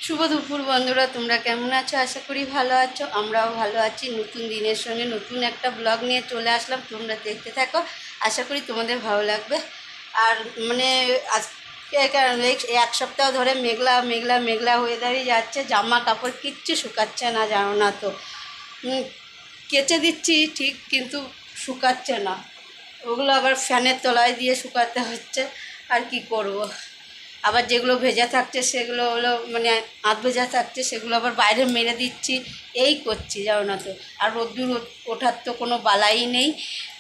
শুভ দুপুর বন্ধুরা, তোমরা কেমন আছো? আশা করি ভালো আছো। আমরাও ভালো আছি। নতুন দিনের সঙ্গে নতুন একটা ব্লগ নিয়ে চলে আসলাম। তোমরা দেখতে থাকো, আশা করি তোমাদের ভালো লাগবে। আর মানে আজকে এক সপ্তাহ ধরে মেঘলা মেঘলা মেঘলা ওয়েদারই যাচ্ছে। জামা কাপড় কিচ্ছু শুকাচ্ছে না, জানো না তো। কেচে দিচ্ছি ঠিক, কিন্তু শুকাচ্ছে না। ওগুলো আবার ফ্যানের তলায় দিয়ে শুকাতে হচ্ছে। আর কি করব। আবার যেগুলো ভেজা থাকছে সেগুলো হলো মানে আধ ভেজা থাকছে, সেগুলো আবার বাইরে মেরে দিচ্ছি। এই করছি, জানো না তো। আর রোদ্দুর ওঠার তো কোনো বালাই নেই,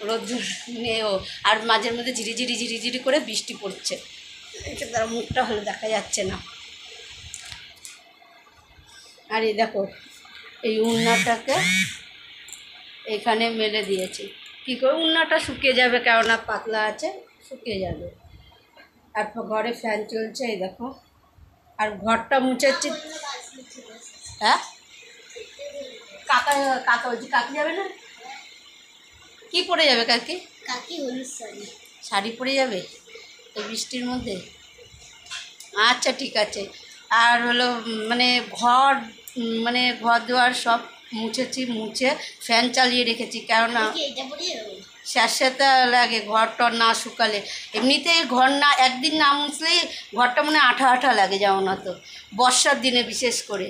রোদ্দুর নেও। আর মাঝের মধ্যে ঝিরিঝিরি ঝিরিঝিরি করে বৃষ্টি পড়ছে। এটা তার মুখটা হলে দেখা যাচ্ছে না। আর এই দেখো, এই উন্নাটাকে এখানে মেলে দিয়েছি। কী করে উন্নাটা শুকিয়ে যাবে, কেননা পাতলা আছে, শুকিয়ে যাবে। আর ঘরে ফ্যান চলছে, এই দেখো। আর ঘরটা মুছেছি। হ্যাঁ, কাকা কাকা বলছি, কাকি যাবে না? কি পরে যাবে কাকি? কাকি হলুদ শাড়ি শাড়ি পরে যাবে এই বৃষ্টির মধ্যে? আচ্ছা, ঠিক আছে। আর হলো মানে ঘর দুয়ার সব মুছেছি, মুছে ফ্যান চালিয়ে রেখেছি, কেননা স্যাঁতস্যাঁতে লাগে ঘরটা না শুকালে। এমনিতেই ঘর না একদিন না মুছলেই ঘরটা মনে আঠা আঠা লাগে, যাও না তো, বর্ষার দিনে বিশেষ করে।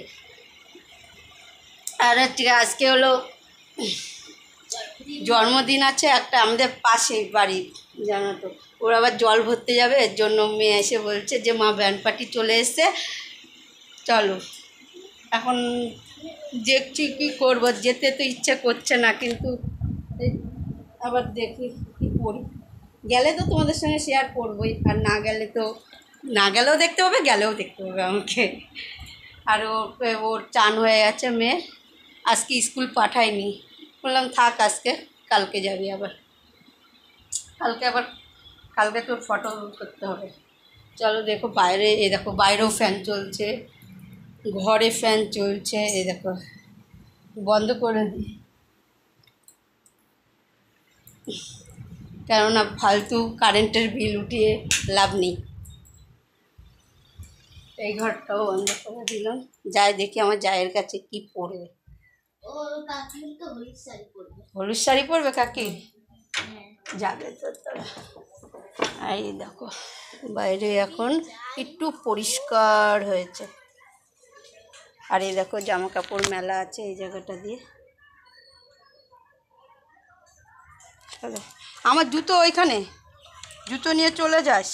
আর ঠিক আজকে হলো জন্মদিন আছে একটা আমাদের পাশেই বাড়ি, জানো তো। ওরা আবার জল ভরতে যাবে, এর জন্য মেয়ে এসে বলছে যে মা ব্যান্ড পার্টি চলে এসছে, চলো। এখন দেখছি কী করবো, যেতে তো ইচ্ছা করছে না, কিন্তু আবার দেখি কী করি। গেলে তো তোমাদের সঙ্গে শেয়ার করবোই, আর না গেলেও দেখতে হবে, গেলেও দেখতে হবে আমাকে। আর ওর চান হয়ে গেছে মেয়ে, আজকে স্কুল পাঠায়নি। বললাম থাক আজকে, কালকে যাবি আবার। কালকে তোর ফটো করতে হবে। চলো দেখো বাইরে, এই দেখো বাইরেও ফ্যান চলছে, ঘরে ফ্যান চলছে, এই দেখো। বন্ধ করে দিই, কেননা ফালতু কারেন্টের বিল উঠিয়ে লাভ নেই। এই ঘরটাও বন্ধ করে দিলাম। যাই দেখি আমার জায়ের কাছে কি পরবে। হলুদ শাড়ি পরবে কাকি? যাবে তো তারা। এই দেখো বাইরে এখন একটু পরিষ্কার হয়েছে। আর এই দেখো জামা কাপড় মেলা আছে এই জায়গাটা দিয়ে। আমার জুতো ওইখানে, জুতো নিয়ে চলে যাস।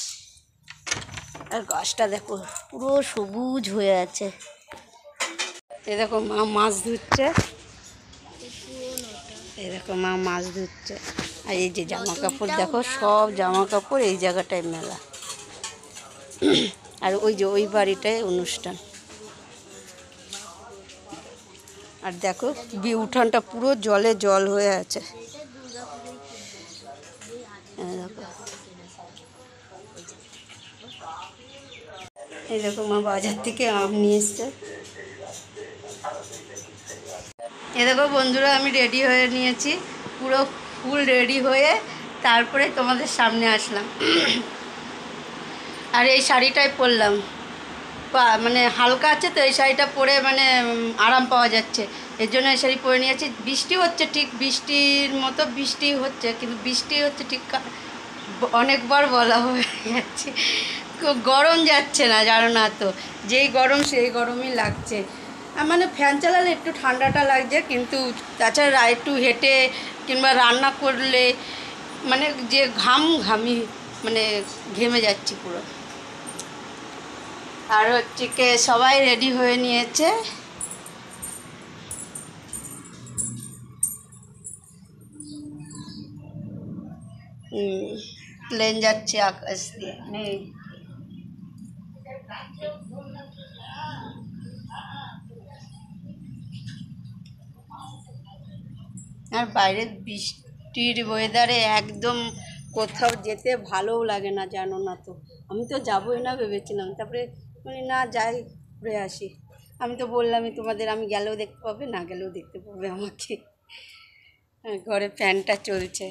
আর গাছটা দেখো পুরো সবুজ হয়ে আছে। এই দেখো মা মাছ ধুচ্ছে, এই দেখো মা মাছ ধুচ্ছে। আর এই যে জামা কাপড় দেখো, সব জামা কাপড় এই জায়গাটায় মেলা। আর ওই যে ওই বাড়িটায় অনুষ্ঠান। আর দেখো উঠানটা পুরো জলে জল হয়ে আছে। এই দেখো মা বাজার থেকে আম নিয়ে এসছে। এ দেখো বন্ধুরা, আমি রেডি হয়ে নিয়েছি, পুরো ফুল রেডি হয়ে তারপরে তোমাদের সামনে আসলাম। আর এই শাড়িটাই পরলাম, মানে হালকা আছে তো, এই শাড়িটা পরে মানে আরাম পাওয়া যাচ্ছে, এর জন্য এই শাড়ি পরে নিয়েছি। বৃষ্টি হচ্ছে, ঠিক বৃষ্টির মতো বৃষ্টি হচ্ছে, কিন্তু বৃষ্টি হচ্ছে ঠিক অনেকবার বলা হয়ে যাচ্ছে। গরম যাচ্ছে না, জানো না তো। যেই গরম সেই গরমই লাগছে। মানে ফ্যান চালালে একটু ঠান্ডাটা লাগছে, কিন্তু তাছাড়া একটু হেঁটে কিংবা রান্না করলে মানে যে ঘামি মানে ঘেমে যাচ্ছি পুরো। আর হচ্ছে কি সবাই রেডি হয়ে নিয়েছে। প্লেন যাচ্ছে আকাশ দিয়ে, নেই। আর বাইরের বৃষ্টির ওয়েদারে একদম কোথাও যেতে ভালোও লাগে না, জানো না তো। আমি তো যাবোই না ভেবেছিলাম, তারপরে মানে না যাই, ঘুরে আসি। আমি তো বললামই তোমাদের, আমি গেলেও দেখতে পাবে, না গেলেও দেখতে পাবে আমাকে। ঘরে ফ্যানটা চলছে।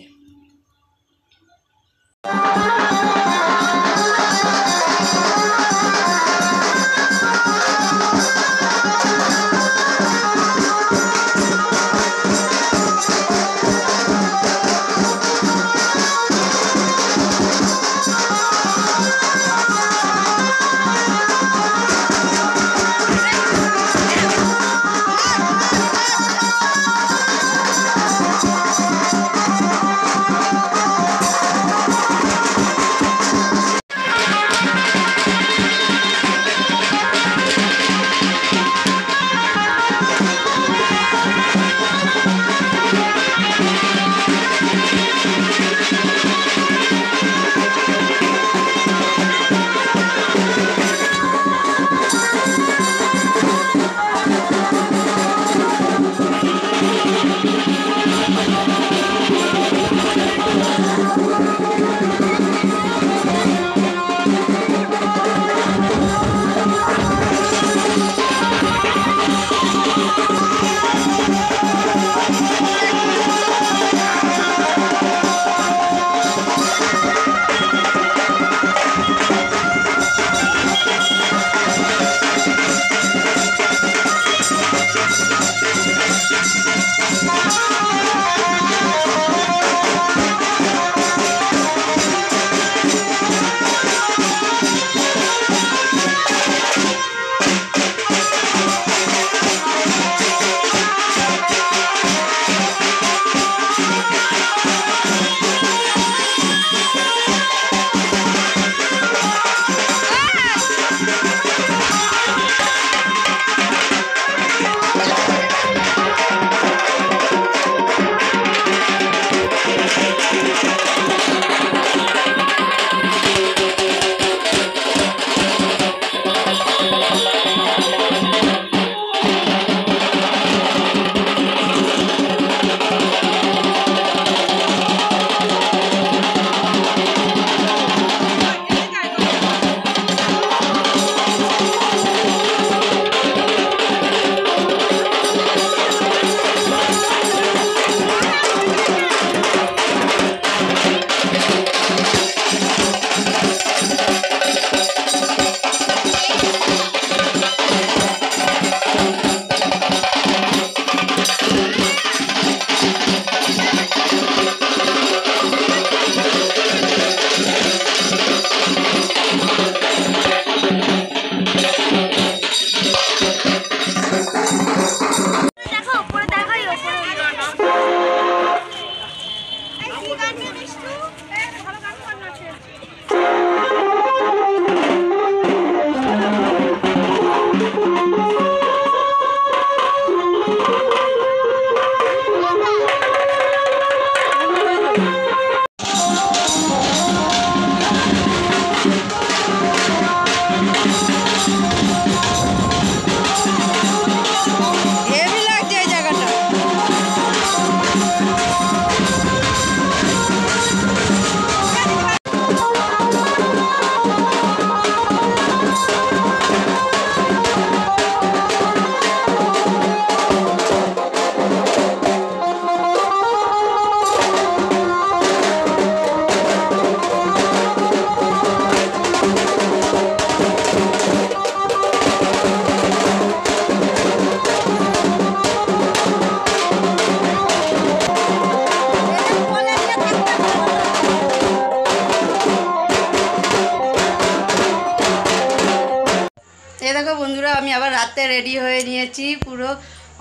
রাতে রেডি হয়ে নিয়েছি, পুরো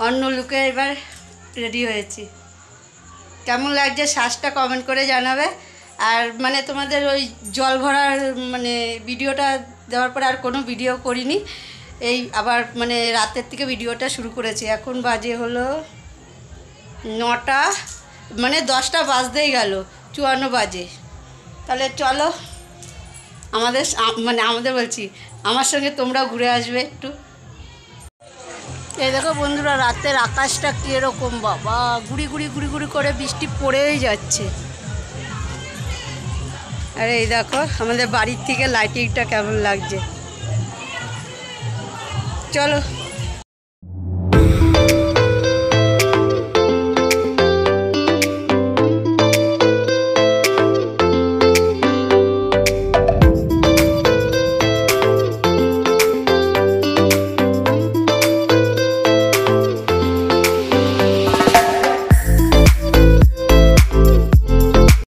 অন্য লুকে এবার রেডি হয়েছি। কেমন লাগছে শ্বাসটা কমেন্ট করে জানাবে। আর মানে তোমাদের ওই জল ভরার মানে ভিডিওটা দেওয়ার পরে আর কোনো ভিডিও করিনি, এই আবার মানে রাতের থেকে ভিডিওটা শুরু করেছি। এখন বাজে হলো 9টা, মানে 10টা বাজতেই গেল, 54 বাজে। তাহলে চলো আমাদের বলছি আমার সঙ্গে তোমরাও ঘুরে আসবে একটু। এই দেখো বন্ধুরা, রাতের আকাশটা কীরকম, বাবা গুড়ি গুড়ি গুড়ি গুড়ি করে বৃষ্টি পড়েই যাচ্ছে। আর এই দেখো আমাদের বাড়ির থেকে লাইটিংটা কেমন লাগছে। চলো।